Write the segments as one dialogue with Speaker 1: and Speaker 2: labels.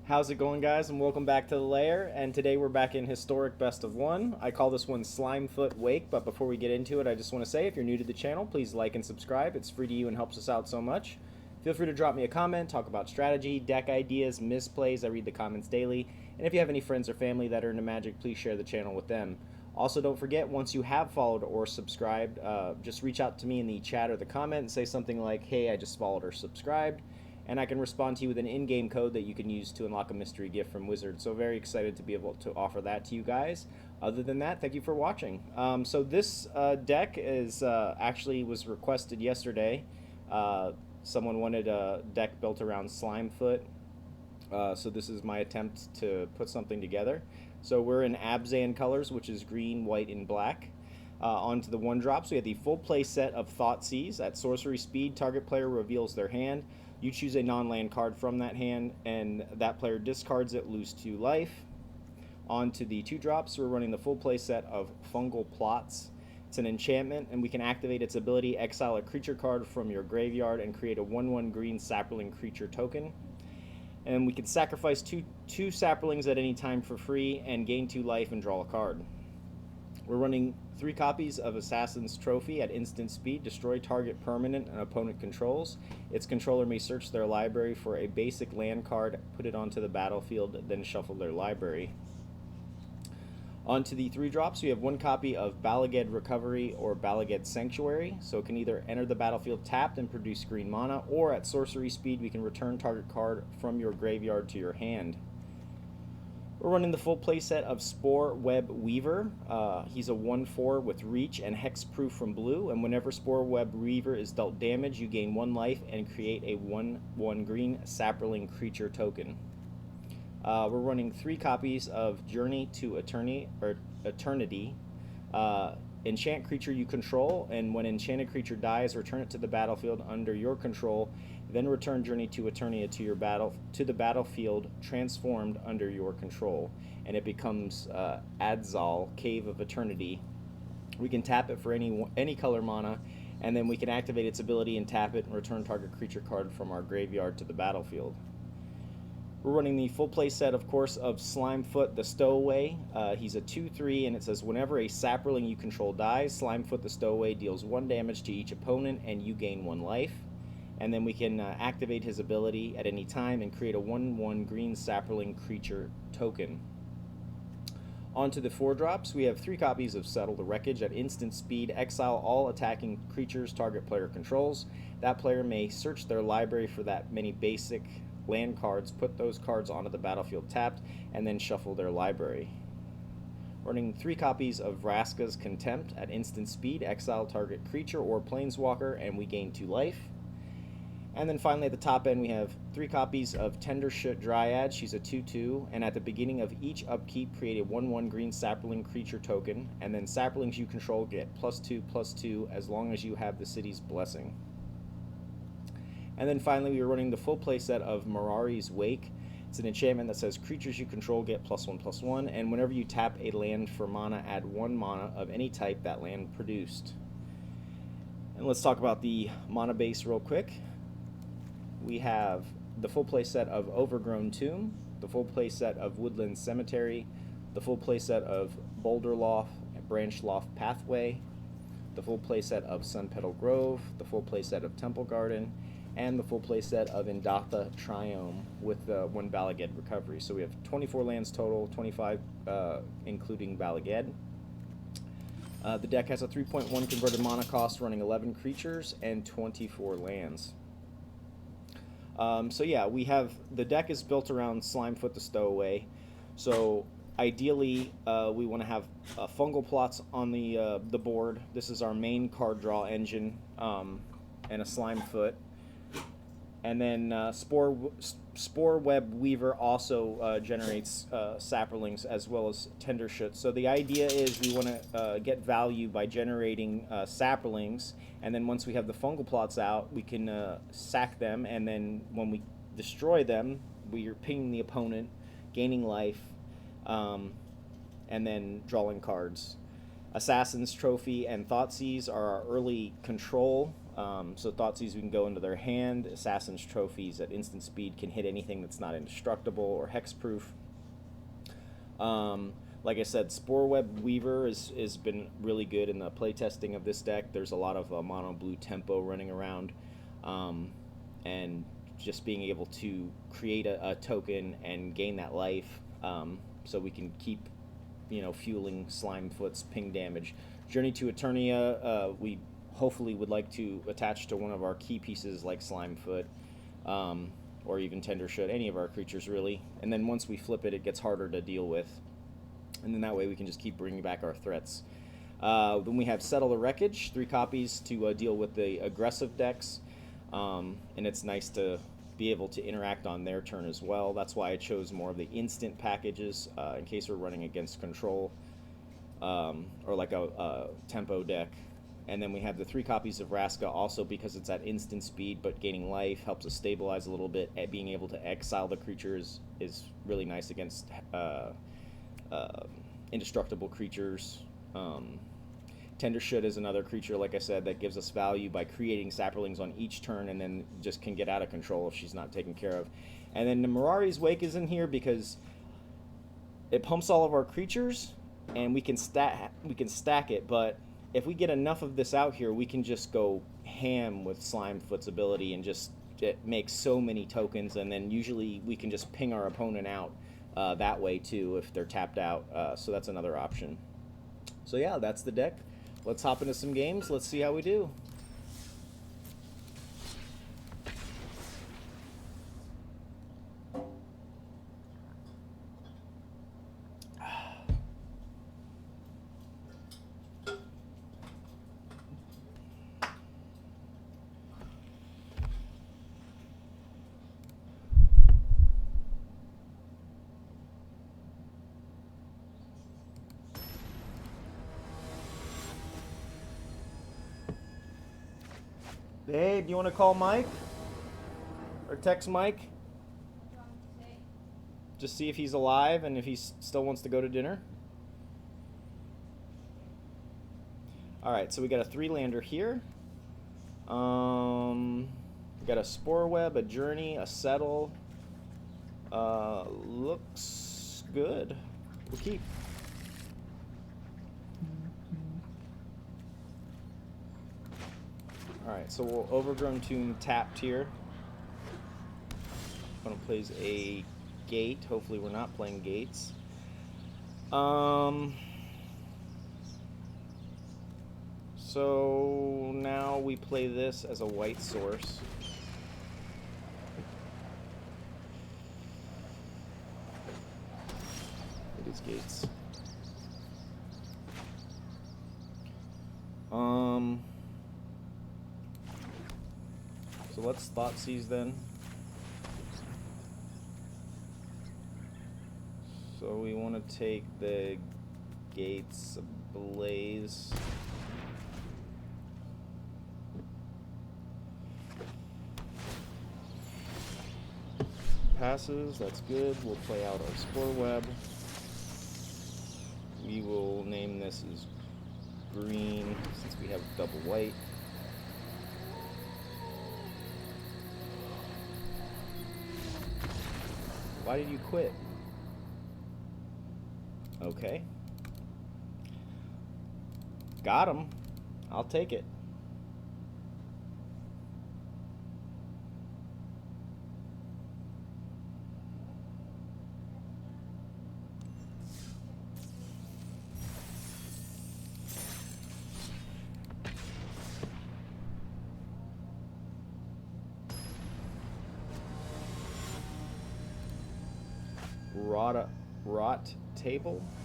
Speaker 1: How's it going, guys? And welcome back to the LAIR. And today we're back in Historic Best of One. I call this one Slimefoot Wake, but before we get into it, I just want to say if you're new to the channel, please like and subscribe. It's free to you and helps us out so much. Feel free to drop me a comment, talk about strategy, deck ideas, misplays. I read the comments daily. And if you have any friends or family that are into Magic, please share the channel with them. Also, don't forget, once you have followed or subscribed, just reach out to me in the chat or the comment and say something like, hey, I just followed or subscribed, and I can respond to you with an in-game code that you can use to unlock a mystery gift from Wizard. So very excited to be able to offer that to you guys. Other than that, thank you for watching. So this deck is actually was requested yesterday. Someone wanted a deck built around Slimefoot. So this is my attempt to put something together. So we're in ABZAN colors, which is green, white, and black. Onto the 1-drops, we have the full play set of Thoughtseize. At sorcery speed, target player reveals their hand. You choose a non-land card from that hand, and that player discards it, lose 2 life. Onto the 2-drops, we're running the full play set of Fungal Plots. It's an enchantment, and we can activate its ability, exile a creature card from your graveyard, and create a 1/1 green sapling creature token. And we can sacrifice two saplings at any time for free, and gain 2 life and draw a card. We're running 3 copies of Assassin's Trophy at instant speed. Destroy target permanent an opponent controls. Its controller may search their library for a basic land card, put it onto the battlefield, then shuffle their library. Onto the 3-drops, we have 1 copy of Bala Ged Recovery or Bala Ged Sanctuary. So it can either enter the battlefield tapped and produce green mana, or at sorcery speed, we can return target card from your graveyard to your hand. We're running the full playset of Sporeweb Weaver. He's a 1/4 with reach and hexproof from blue, and whenever Sporeweb Weaver is dealt damage, you gain 1 life and create a 1/1 green sapling creature token. We're running 3 copies of Journey to Eternity. Enchant creature you control, and when enchanted creature dies, return it to the battlefield under your control. Then return Journey to Eternity to the battlefield transformed under your control, and it becomes Adzal, Cave of Eternity. We can tap it for any color mana, and then we can activate its ability and tap it and return target creature card from our graveyard to the battlefield. We're running the full play set, of course, of Slimefoot the Stowaway. He's a 2/3, and it says whenever a sapling you control dies, Slimefoot the Stowaway deals 1 damage to each opponent, and you gain 1 life. And then we can activate his ability at any time and create a 1/1 green sapling creature token. Onto the 4-drops, we have 3 copies of Settle the Wreckage. At instant speed, exile all attacking creatures target player controls. That player may search their library for that many basic land cards, put those cards onto the battlefield tapped, and then shuffle their library. Running 3 copies of Vraska's Contempt. At instant speed, exile target creature or planeswalker, and we gain 2 life. And then finally at the top end, we have 3 copies of Tendershoot Dryad. She's a 2/2, and at the beginning of each upkeep, create a 1/1 green sapling creature token, and then saplings you control get +2/+2 as long as you have the city's blessing. And then finally, we are running the full play set of Mirari's Wake. It's an enchantment that says creatures you control get +1/+1, and whenever you tap a land for mana, add 1 mana of any type that land produced. And let's talk about the mana base real quick. We have the full play set of Overgrown Tomb, the full play set of Woodland Cemetery, the full play set of Branchloft Pathway, the full play set of Sunpetal Grove, the full play set of Temple Garden, and the full play set of Indatha Triome with 1 Bala Ged Recovery. So we have 24 lands total, 25 including Bala Ged. The deck has a 3.1 converted mana cost, running 11 creatures and 24 lands. So yeah, we have the deck is built around Slimefoot the Stowaway. So ideally, we want to have Fungal Plots on the board. This is our main card draw engine, and a Slimefoot. And then Sporeweb Weaver also generates saplings as well as Tendershoot. So the idea is we want to get value by generating saplings, and then once we have the Fungal Plots out, we can sack them, and then when we destroy them, we are pinging the opponent, gaining life, and then drawing cards. Assassin's Trophy and Thoughtseize are our early control So Thoughtseize, we can go into their hand. Assassin's Trophies at instant speed can hit anything that's not indestructible or hexproof. Like I said, Sporeweb Weaver has been really good in the playtesting of this deck. There's a lot of mono blue tempo running around, and just being able to create a token and gain that life, so we can keep, fueling Slimefoot's ping damage. Journey to Eternia, we hopefully would like to attach to one of our key pieces like Slimefoot, or even Tendershoot, any of our creatures really. And then once we flip it, it gets harder to deal with. And then that way we can just keep bringing back our threats. Then we have Settle the Wreckage, 3 copies to deal with the aggressive decks. And it's nice to be able to interact on their turn as well. That's why I chose more of the instant packages in case we're running against control, or like a tempo deck. And then we have the 3 copies of Vraska also because it's at instant speed, but gaining life helps us stabilize a little bit. At being able to exile the creatures is really nice against indestructible creatures. Tendershoot is another creature, like I said, that gives us value by creating saplings on each turn, and then just can get out of control if she's not taken care of. And then the Mirari's Wake is in here because it pumps all of our creatures, and we can stack it, but if we get enough of this out here, we can just go ham with Slimefoot's ability and just make so many tokens, and then usually we can just ping our opponent out that way too if they're tapped out. So that's another option. So yeah, that's the deck. Let's hop into some games. Let's see how we do. Hey, do you want to call Mike? Or text Mike? Just see if he's alive and if he still wants to go to dinner. Alright, so we got a 3-lander here. We got a Sporeweb, a Journey, a Settle. Looks good. We'll keep. Alright, so we'll Overgrown Tomb tapped here. Opponent plays a gate. Hopefully we're not playing gates. So now we play this as a white source. These gates. So let's Thoughtseize then. So we want to take the gates ablaze. Passes, that's good. We'll play out our Sporeweb. We will name this as green since we have double white. Why did you quit? Okay. Got him. I'll take it.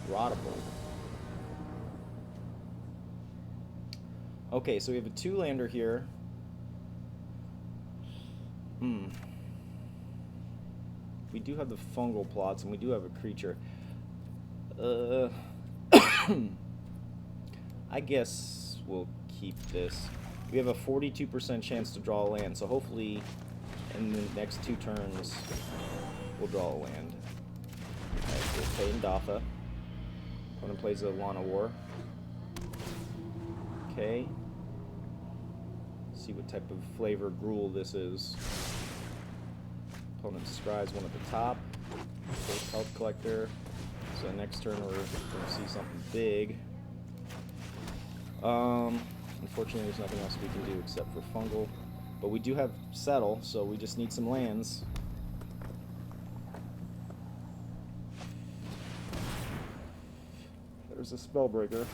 Speaker 1: Rottable. Okay, so we have a 2-lander here. We do have the Fungal Plots, and we do have a creature. I guess we'll keep this. We have a 42% chance to draw a land, so hopefully in the next 2 turns we'll draw a land. Alright, so we'll play Indatha. Opponent plays a Lana War. Okay. So See what type of flavor gruel this is. Opponent describes one at the top. First health collector. So next turn we're going to see something big. Unfortunately, there's nothing else we can do except for Fungal. But we do have Settle, so we just need some lands. There's a Spellbreaker.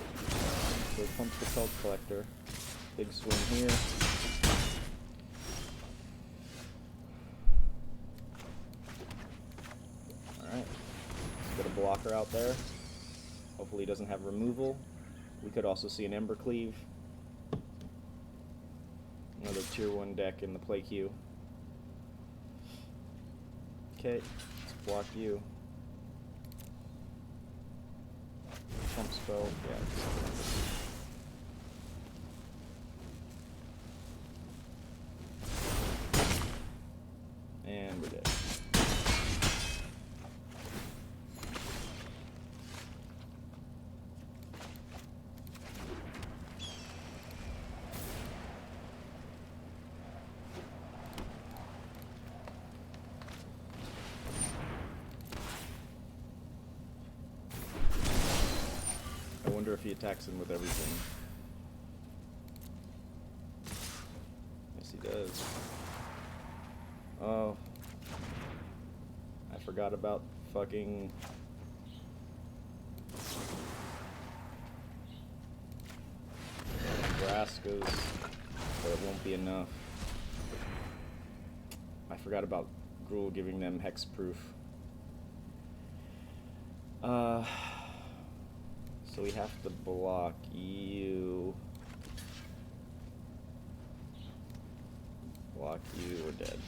Speaker 1: So it pumps the Health Collector. Big swing here. Alright. Let's get a blocker out there. Hopefully he doesn't have removal. We could also see an Embercleave. Another tier 1 deck in the play queue. Okay, let's block you. Pump spell, yeah. And we're dead. I wonder if he attacks him with everything. Yes, he does. Oh. I forgot about fucking... Vraskas, but it won't be enough. I forgot about Gruul giving them hexproof. So we have to block you. Block you, we're dead.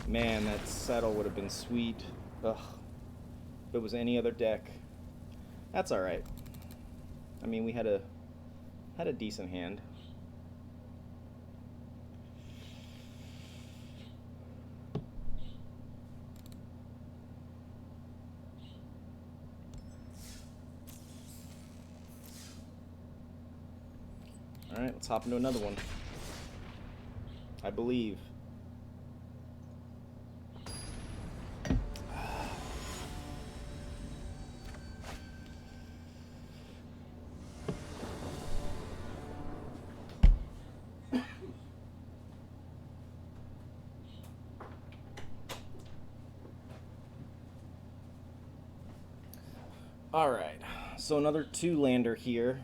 Speaker 1: Man, that Settle would have been sweet. Ugh. If it was any other deck. That's alright. I mean, we had a decent hand. Alright, let's hop into another one. I believe. Alright, so another 2-lander here.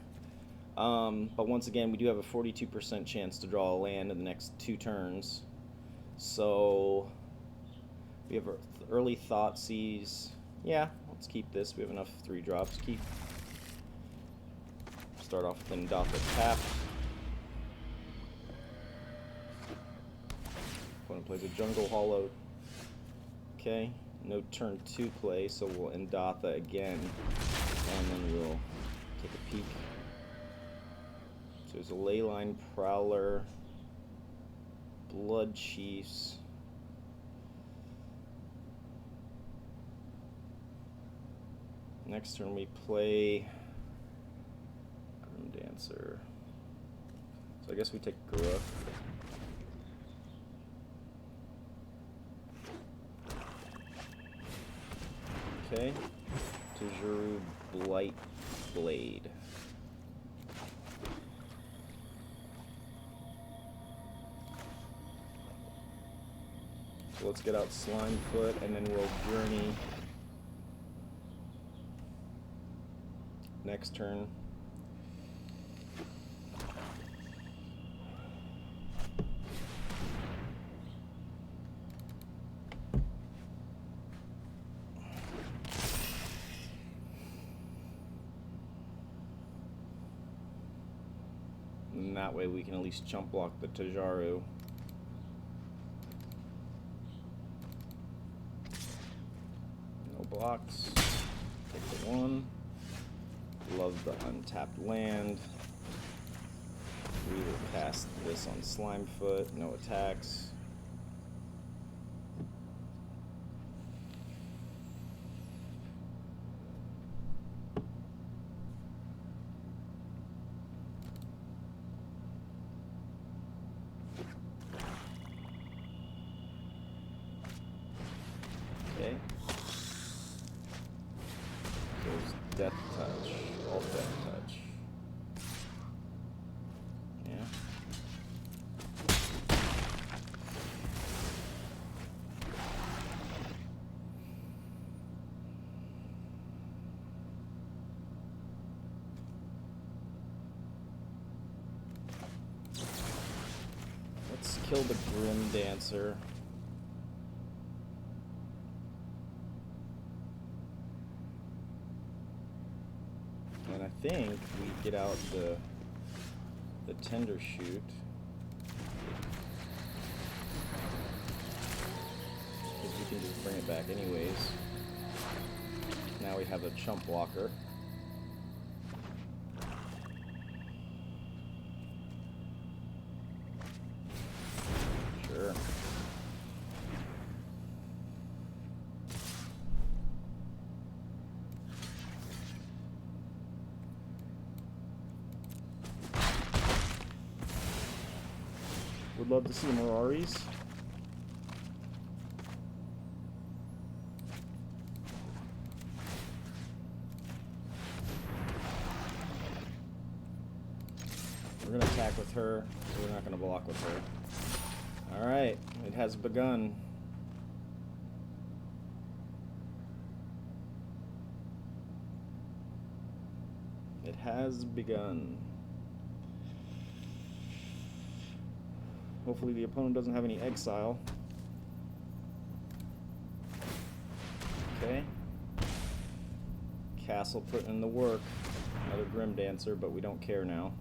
Speaker 1: But once again, we do have a 42% chance to draw a land in the next 2 turns. So we have our early Thoughtseize. Yeah, let's keep this. We have enough 3-drops. Start off with Indatha tap. Opponent plays a Jungle Hollow. Okay, no turn 2 play, so we'll Indatha again, and then we'll take a peek. So there's a Leyline Prowler, Blood Chiefs. Next turn we play Grim Dancer. So I guess we take Garuk. Okay. Tajuru Blight Blade. So let's get out Slimefoot, and then we'll journey next turn. And that way we can at least chump block the Tajaru. Blocks. Take the 1. Love the untapped land. We will cast this on Slimefoot. No attacks. Goes Death Touch. All Death Touch. Yeah. Let's kill the Grim Dancer. And I think we get out the Tendershoot. Because we can just bring it back anyways. Now we have a chump blocker. Sure. Would love to see Mirari's. We're going to attack with her, so we're not going to block with her. Alright, it has begun. It has begun. Hopefully the opponent doesn't have any exile. Okay. Castle putting in the work. Another Grim Dancer, but we don't care now.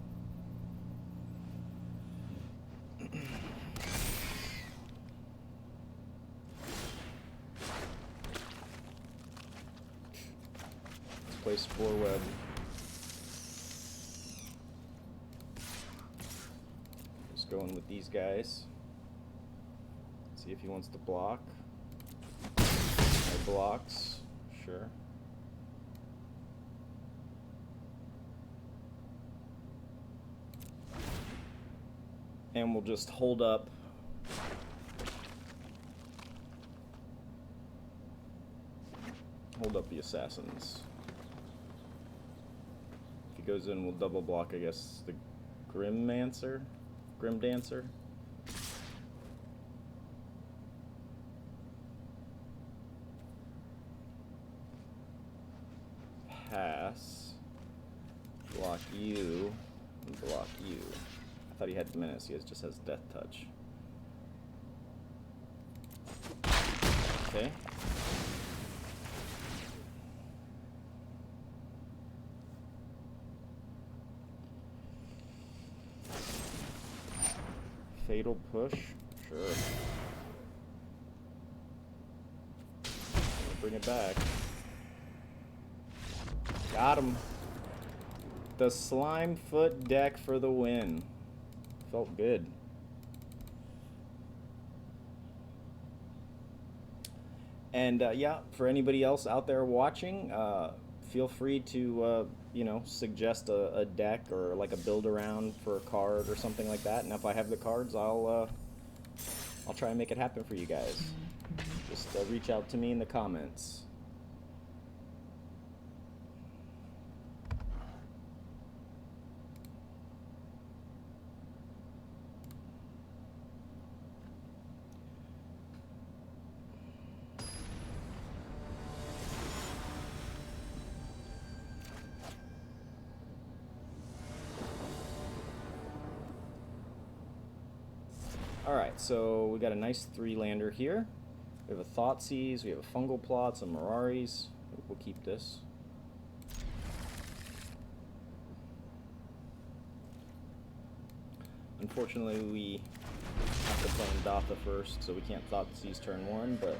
Speaker 1: Let's play Sporeweb. Going with these guys. See if he wants to block. No blocks. Sure. And we'll just hold up. Hold up the assassins. If he goes in, we'll double block, I guess, the Grim Dancer. Pass. Block you. And block you. I thought he had Menace. He just has Death Touch. Okay. Fatal Push? Sure. Bring it back. Got him. The Slimefoot deck for the win. Felt good. And yeah, for anybody else out there watching, feel free to you know, suggest a deck or like a build around for a card or something like that. And if I have the cards, I'll try and make it happen for you guys. Just reach out to me in the comments. Alright, so we got a nice 3-lander here. We have a Thoughtseize, we have a Fungal Plots, some Mirari's. We'll keep this. Unfortunately, we have to play Indatha first, so we can't Thoughtseize turn 1, but...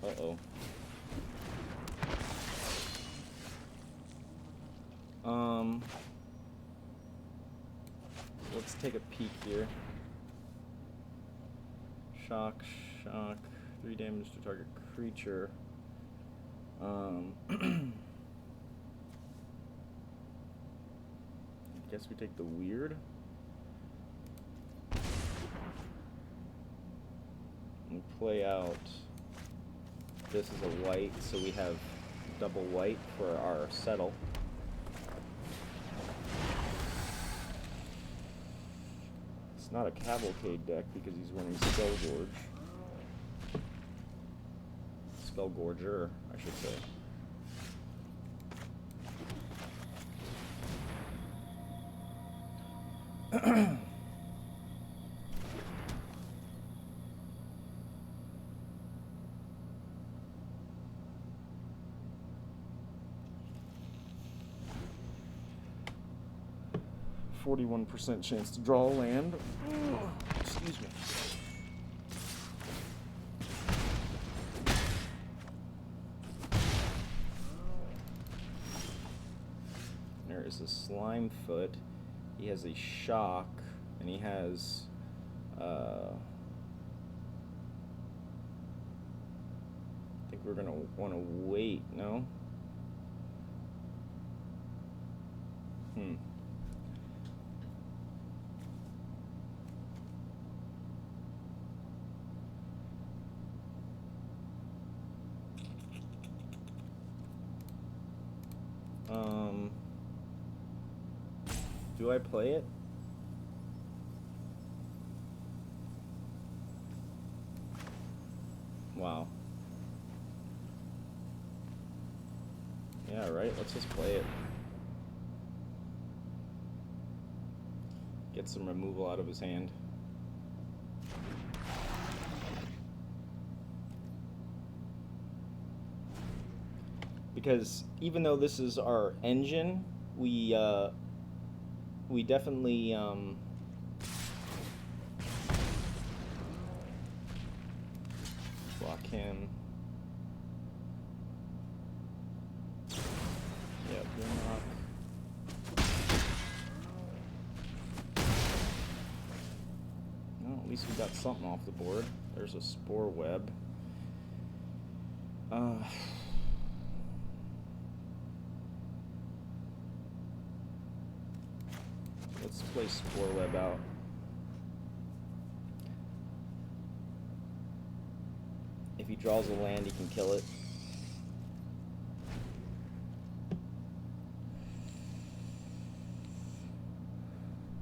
Speaker 1: uh-oh. Let's take a peek here. Shock, 3 damage to target creature. I guess we take the weird. And play out. This is a white, so we have double white for our settle. It's not a cavalcade deck because he's running Spellgorger, I should say. %41% chance to draw a land. Excuse me. There is a Slimefoot. He has a shock, and he has I think we're gonna want to wait. No. Do I play it? Wow. Yeah, right, let's just play it. Get some removal out of his hand. Because even though this is our engine, we definitely block him. Yeah, block. Well, at least we got something off the board. There's a Sporeweb. Let's play Sporeweb out. If he draws a land, he can kill it.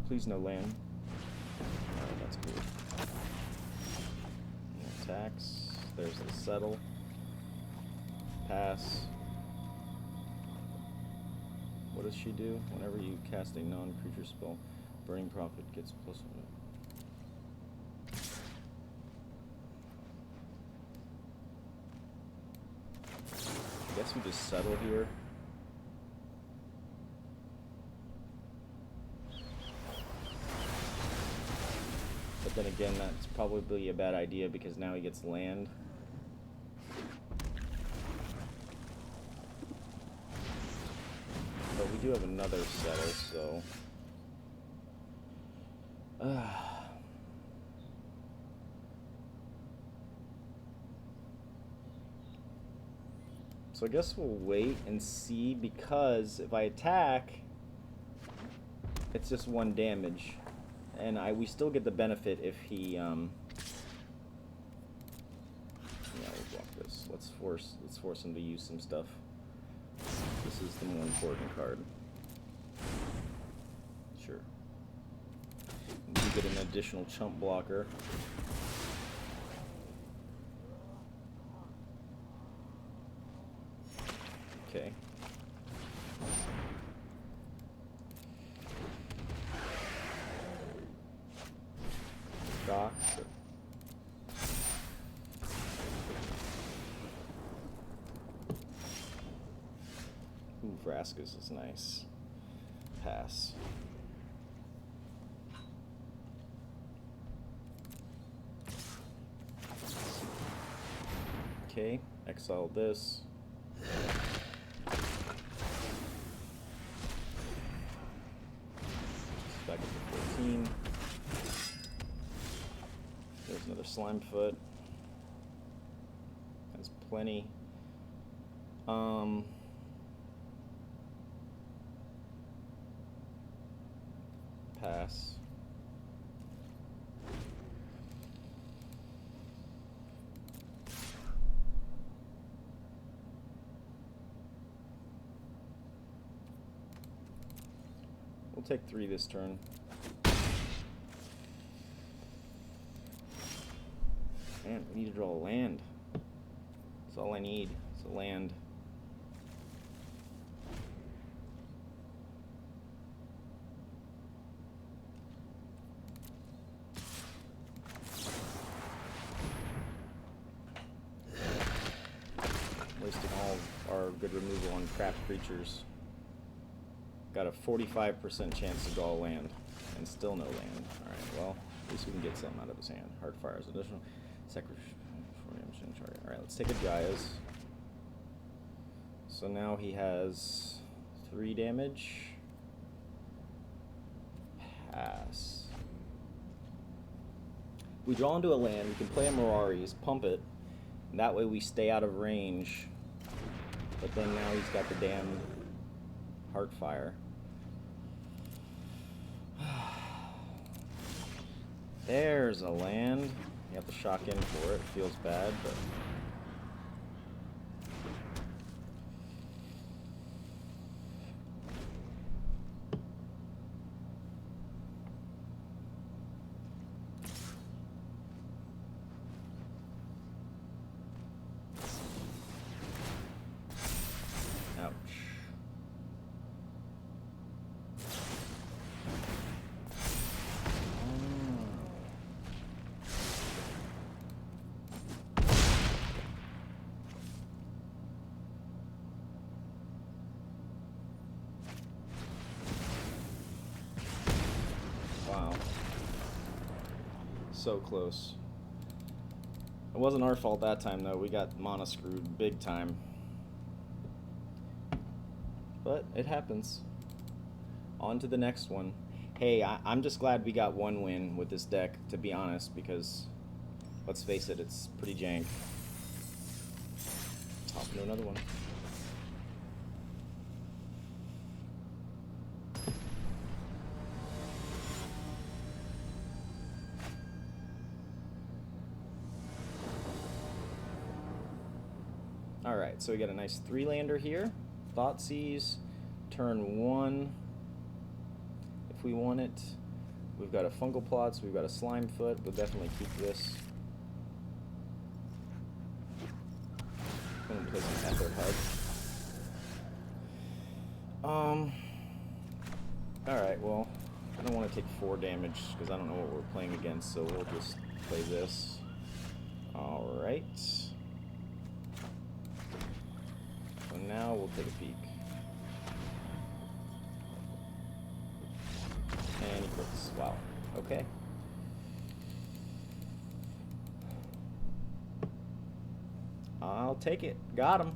Speaker 1: Please no land. Alright, that's cool. Attacks. There's the settle. Pass. What does she do? Whenever you cast a non-creature spell, Burning Prophet gets +1. I guess we just settle here. But then again, that's probably a bad idea because now he gets land. But we do have another settle, so... So I guess we'll wait and see, because if I attack, it's just 1 damage. And we still get the benefit if he, yeah, we'll block this. Let's force him to use some stuff. This is the more important card. Sure. We get an additional chump blocker. Okay. Shock. Ooh, Vraska's is nice. Pass. Okay, exile this. Back up to 14. There's another Slimefoot. That's plenty. Pass. We'll take 3 this turn. Man, we need to draw a land. That's all I need. It's a land. Wasting all of our good removal on craft creatures. Got a 45% chance to draw a land, and still no land. Alright, well, at least we can get something out of his hand. Hard fires, additional sacrifice. Alright, let's take a Jayas. So now he has 3 damage. Pass. We draw into a land, we can play a Mirari's, pump it, and that way we stay out of range. But then now he's got the damn Heartfire. There's a land. You have to shock in for it. Feels bad, but... Ouch. Wow. So close. It wasn't our fault that time, though. We got mana screwed big time. But it happens. On to the next one. Hey, I'm just glad we got 1 win with this deck, to be honest, because, let's face it, it's pretty jank. Hop into another one. Alright, so we got a nice 3-lander here. Thoughtseize, turn 1. If we want it, we've got a Fungal Plots, we've got a Slimefoot. We'll definitely keep this. I'm gonna play some Ether Hug. Alright, well, I don't want to take 4 damage because I don't know what we're playing against, so we'll just play this. Alright. So now we'll take a peek. And he crits. Wow. Okay. I'll take it. Got him.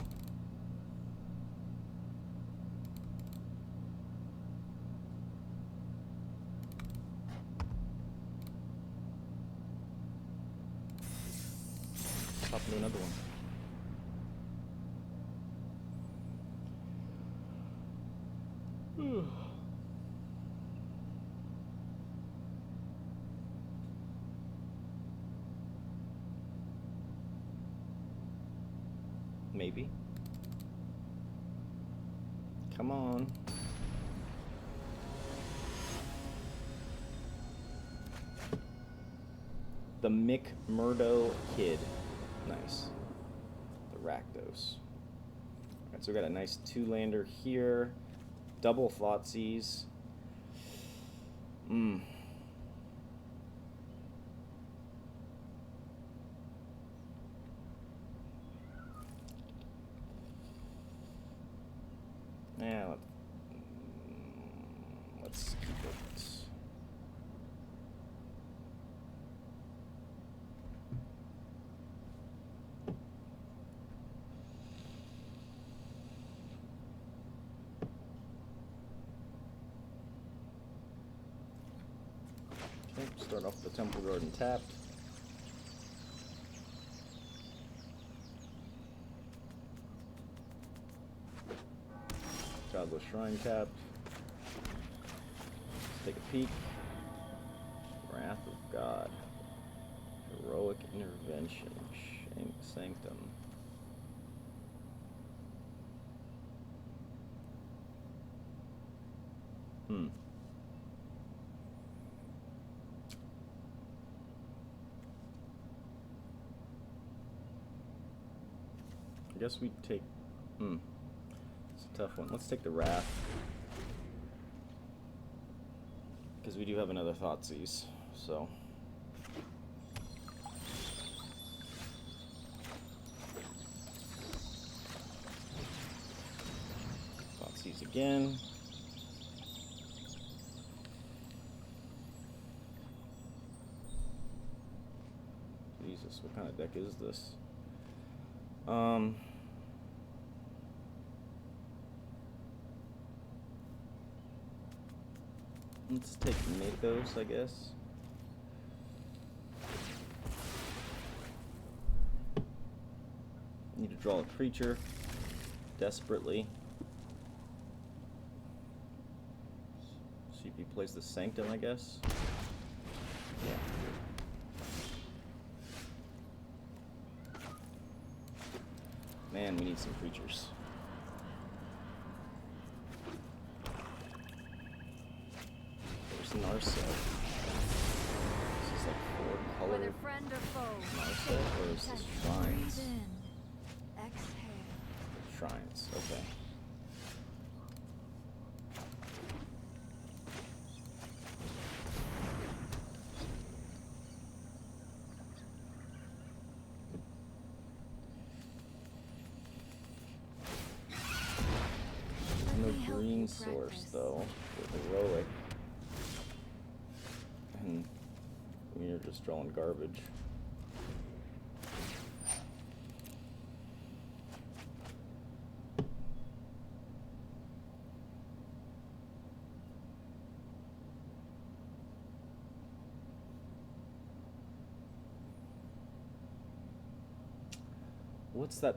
Speaker 1: Pop into another one. Maybe. Come on. The McMurdo Kid. Nice. The Rakdos. Alright, so we got a nice 2-lander here. Double Thoughtseize. Yeah, let's keep it. Okay, start off the Temple Garden tapped. Godless Shrine tapped. Let's take a peek. Wrath of God. Heroic Intervention. Sanctum. guess we take... It's a tough one. Let's take the Wrath. Because we do have another Thoughtseize, so... Thoughtseize again. Jesus, what kind of deck is this? Let's take Mythos, I guess. Need to draw a creature desperately. See if he plays the Sanctum, I guess. Yeah. Man, we need some creatures. There's Narset. This is like 4 color.
Speaker 2: Whether friend or foe.
Speaker 1: Narset, or is this Shrines?
Speaker 2: Breathe in. Exhale.
Speaker 1: Shrines, okay. No green source though, with heroic. And we're just drawing garbage. What's that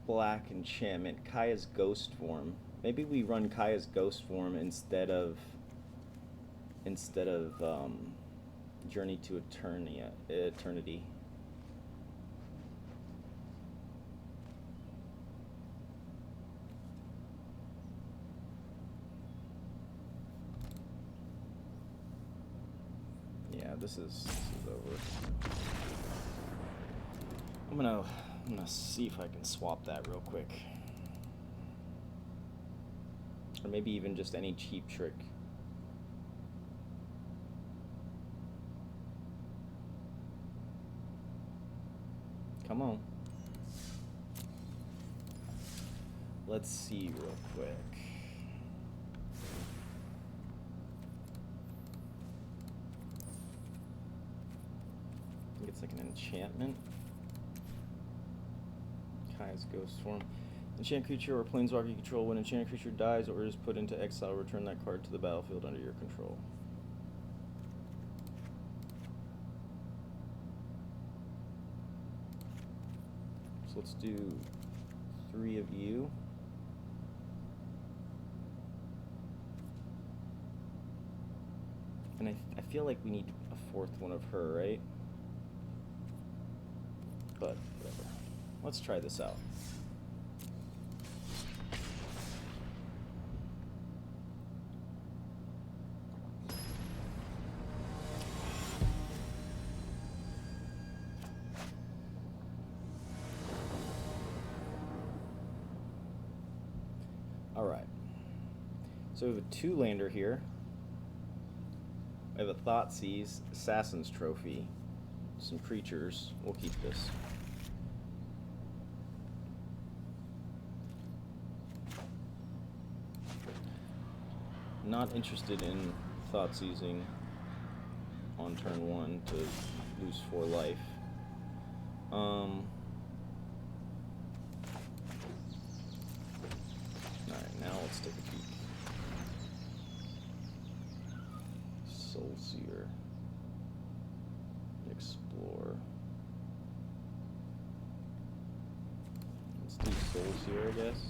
Speaker 1: black enchantment? Kaya's Ghostform. Maybe we run Kaya's Ghostform instead of Journey to Eternity. Yeah, this is over. I'm gonna see if I can swap that real quick. Or maybe even just any cheap trick. Come on. Let's see real quick. I think it's like an enchantment. Kaya's Ghostform. Enchant creature or planeswalker you control. When enchanted creature dies or is put into exile, return that card to the battlefield under your control. So let's do 3 of you. And I feel like we need a 4th one of her, right? But whatever. Let's try this out. Alright. So we have a 2-lander here. I have a Thoughtseize, Assassin's Trophy, some creatures. We'll keep this. Not interested in Thoughtseizing on turn 1 to lose 4 life. Alright, now let's take a peek. Soulseer. Explore. Let's do Soulseer, I guess.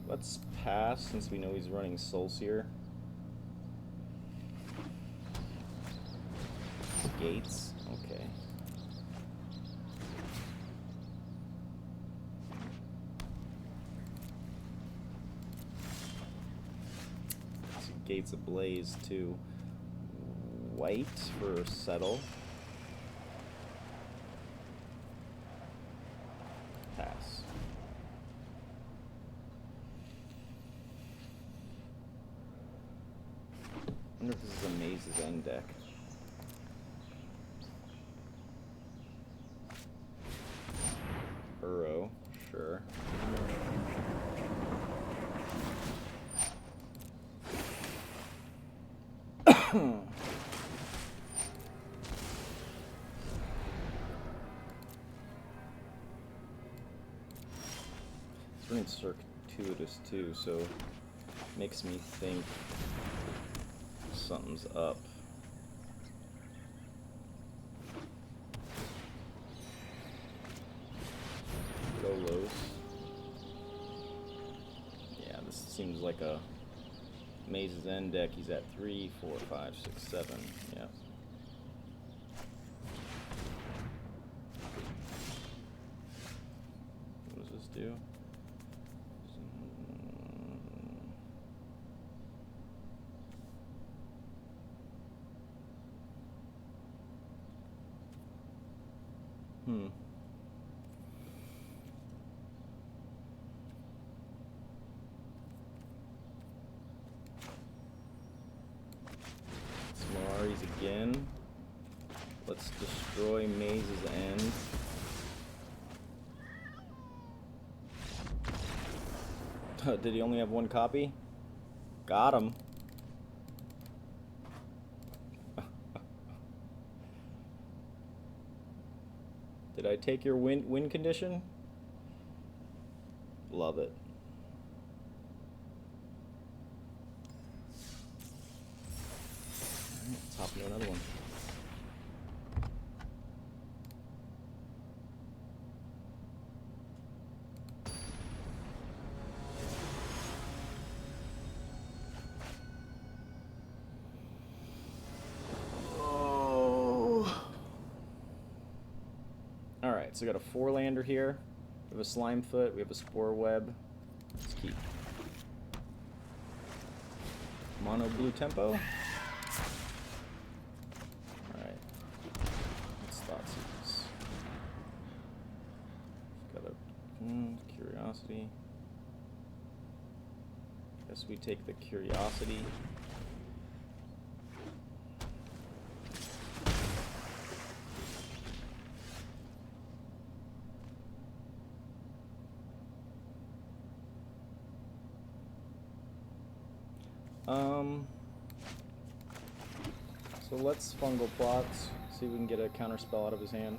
Speaker 1: Let's pass since we know he's running Soulseer. Gates, okay. Gates Ablaze to white for Settle. Pass. I wonder if this is a Maze's End deck. Burrow, sure. It's running circuitous too, so makes me think something's up. Go lows. Yeah, this seems like a Maze's End deck. He's at 3, 4, 5, 6, 7. Yeah. What does this do? Mirari's again. Let's destroy Maze's End. Did he only have one copy? Got him. Did I take your win condition? Love it. Let's hop into another one. Alright, so we got a 4-lander here. We have a Slimefoot, we have a Sporeweb. Let's keep. Mono blue tempo. Alright. Let's Thoughtseize. Got a Curiosity. Guess we take the Curiosity. So let's Fungal Plots, see if we can get a counter spell out of his hand.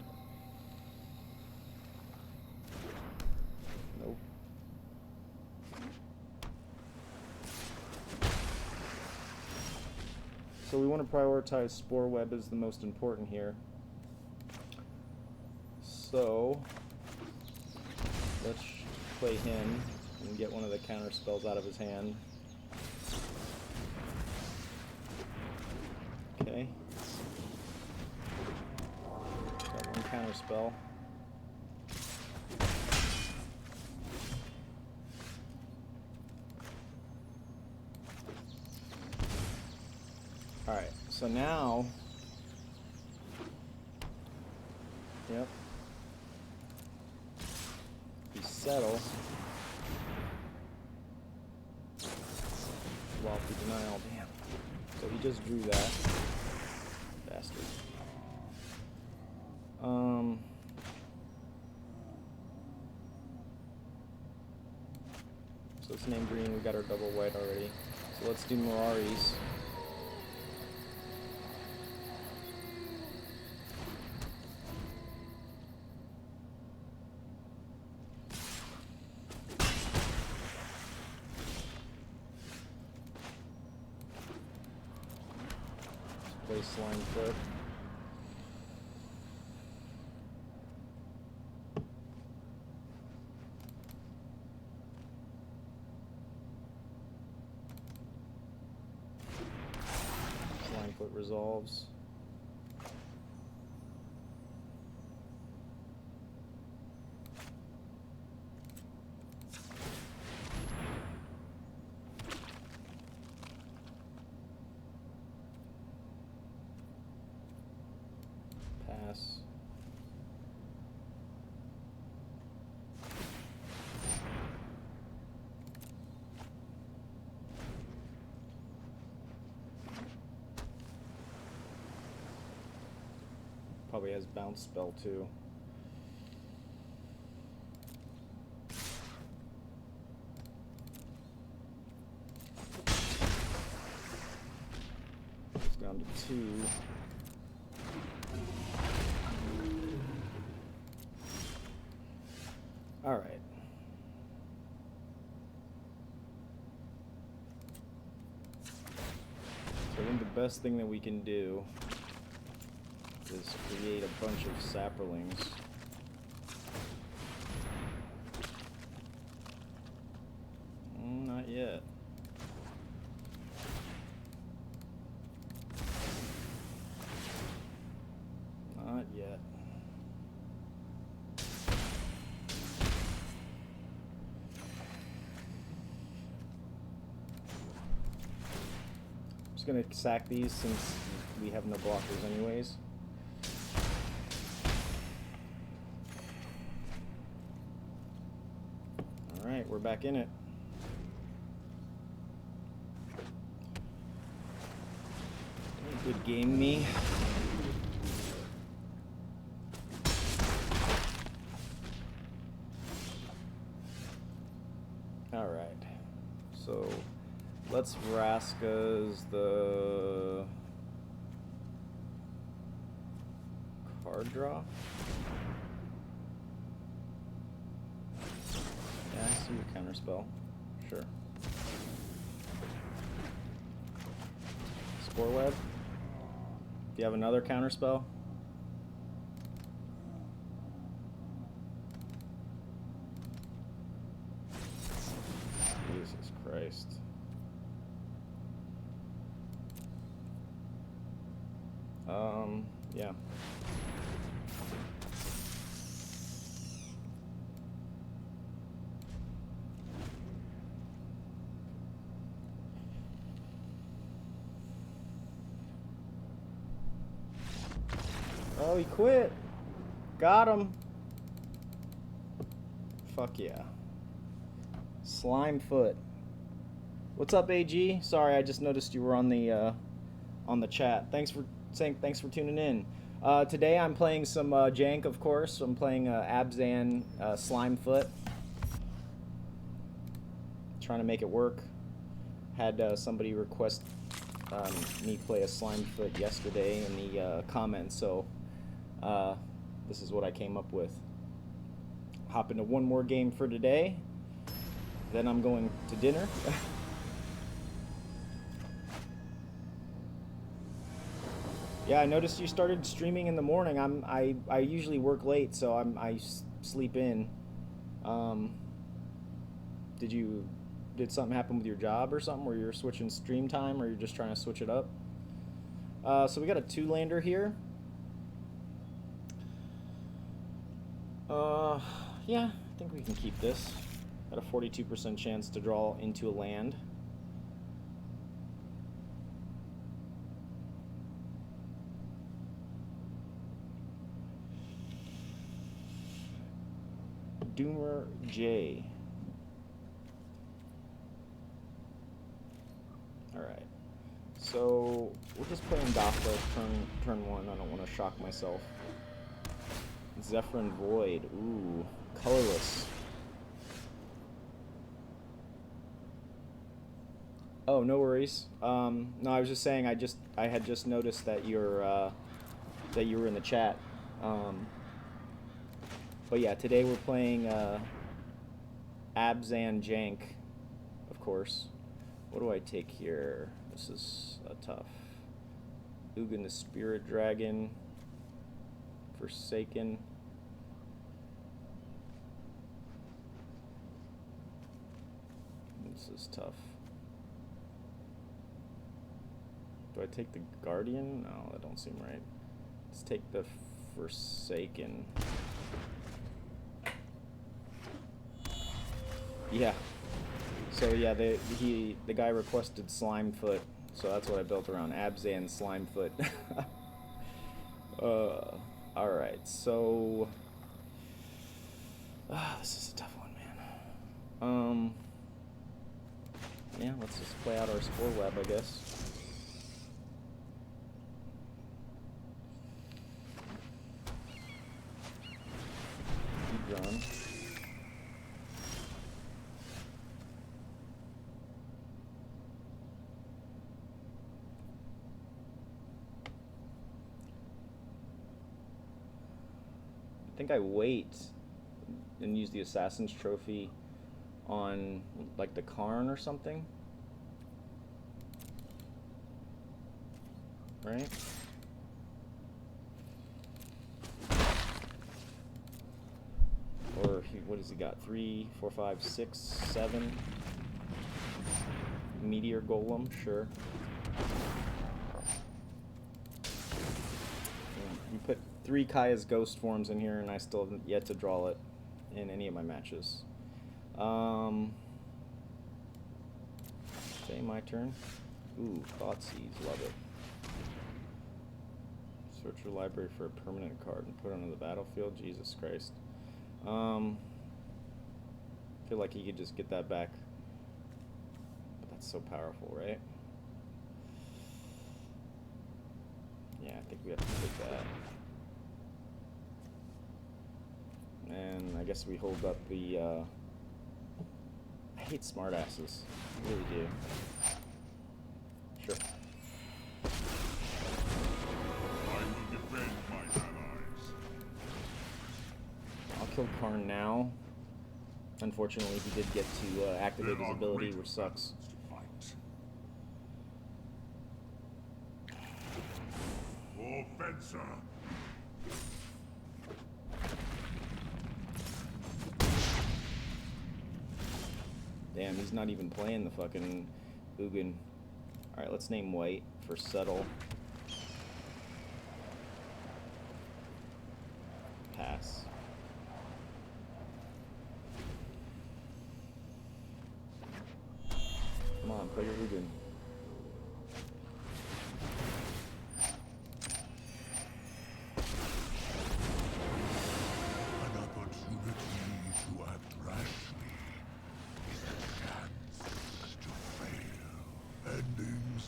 Speaker 1: Nope. So we want to prioritize Sporeweb as the most important here. So let's play him and get one of the counter spells out of his hand. Okay. Got one counter spell. Alright, so now. Yep. We settle. Lofty denial, damn. So he just drew that. Bastard. So let's name green, we got our double white already. So let's do Mirari's. Let's play Slimefoot. Slimefoot resolves. mess. Probably has bounce spell too. It's down to 2. All right. So I think the best thing that we can do is create a bunch of sapperlings. Not yet. Not yet. I'm just gonna sack these since we have no blockers anyways. Alright, we're back in it. Good game, me. Alright. So, let's Vraska's the card draw. Yeah, I see your counterspell. Sure. Sporeweb. Do you have another counterspell? Jesus Christ. Yeah. Oh, he quit. Got him. Fuck yeah. Slimefoot. What's up, AG? Sorry, I just noticed you were on the chat. Thanks for tuning in. Today I'm playing some Jank, of course. I'm playing Abzan Slimefoot. Trying to make it work. Had somebody request me play a Slimefoot yesterday in the comments, so this is what I came up with. Hop into one more game for today, then I'm going to dinner. Yeah, I noticed you started streaming in the morning. I usually work late, so I sleep in. Did something happen with your job or something where you're switching stream time, or you're just trying to switch it up? So we got a 2-lander here. Yeah, I think we can keep this. Got a 42% chance to draw into a land. Doomer J. Alright. So we'll just play Indatha turn 1. I don't want to shock myself. Zephyrin Void. Ooh, colorless. Oh, no worries. No, I was just saying I had just noticed that you were in the chat. But yeah, today we're playing Abzan Jank, of course. What do I take here? This is tough. Ugin the Spirit Dragon. Forsaken. This is tough. Do I take the Guardian? No, that don't seem right. Let's take the Forsaken. Yeah. So yeah, the guy requested Slimefoot, so that's what I built around. Abzan Slimefoot. Alright, so... this is a tough one, man. Yeah, let's just play out our Sporeweb, I guess. Keep drawing. I think I wait and use the Assassin's Trophy on, like, the Karn or something. Right? Or, what has he got? 3, 4, 5, 6, 7. Meteor Golem, sure. We put 3 Kaya's Ghost Forms in here, and I still haven't yet to draw it in any of my matches. Okay, my turn. Ooh, Thoughtseize, love it. Search your library for a permanent card and put it on the battlefield. Jesus Christ. I feel like he could just get that back. But that's so powerful, right? Yeah, I think we have to take that. And I guess we hold up the, I hate smartasses. I really do. Sure. I'll kill Karn now. Unfortunately, he did get to activate his ability, which sucks. Damn, he's not even playing the fucking Ugin. Alright, let's name white for Settle. Pass. Come on, play your Ugin.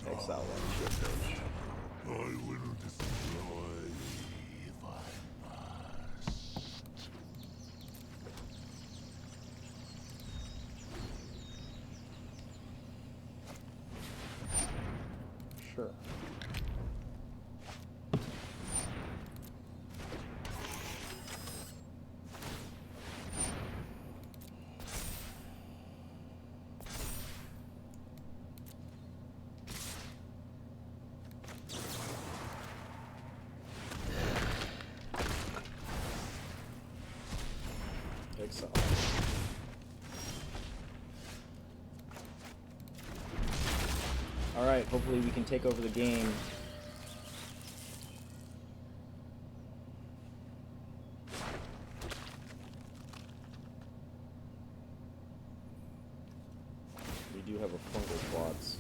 Speaker 1: Exile one shit coach.
Speaker 3: I will destroy if I must.
Speaker 1: Sure. Exile. Alright, hopefully we can take over the game. We do have a Fungal Plots.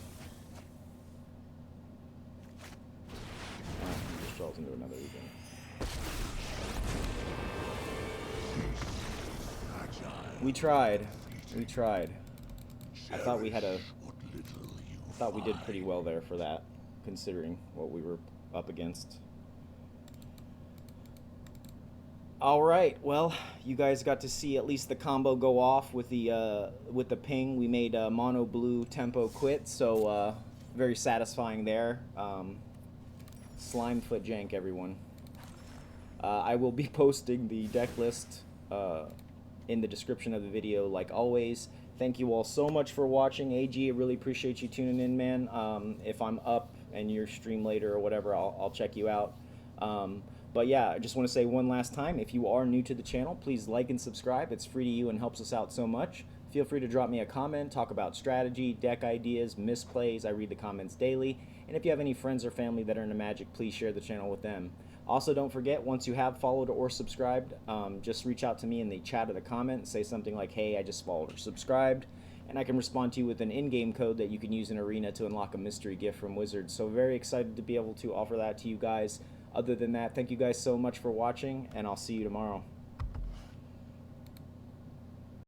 Speaker 1: He just draws into another Ugin. We tried. We tried. I thought we had a... I thought we did pretty well there for that, considering what we were up against. Alright, well, you guys got to see at least the combo go off with the ping. We made mono blue tempo quit, so very satisfying there. Slimefoot jank, everyone. I will be posting the deck list in the description of the video, like always. Thank you all so much for watching. AG, I really appreciate you tuning in, man. If I'm up and you're stream later or whatever, I'll check you out. But yeah, I just want to say one last time, if you are new to the channel, please like and subscribe. It's free to you and helps us out so much. Feel free to drop me a comment, talk about strategy, deck ideas, misplays. I read the comments daily. And if you have any friends or family that are into Magic, please share the channel with them. Also, don't forget, once you have followed or subscribed, just reach out to me in the chat or the comment and say something like, hey, I just followed or subscribed. And I can respond to you with an in-game code that you can use in Arena to unlock a mystery gift from Wizards. So very excited to be able to offer that to you guys. Other than that, thank you guys so much for watching, and I'll see you tomorrow.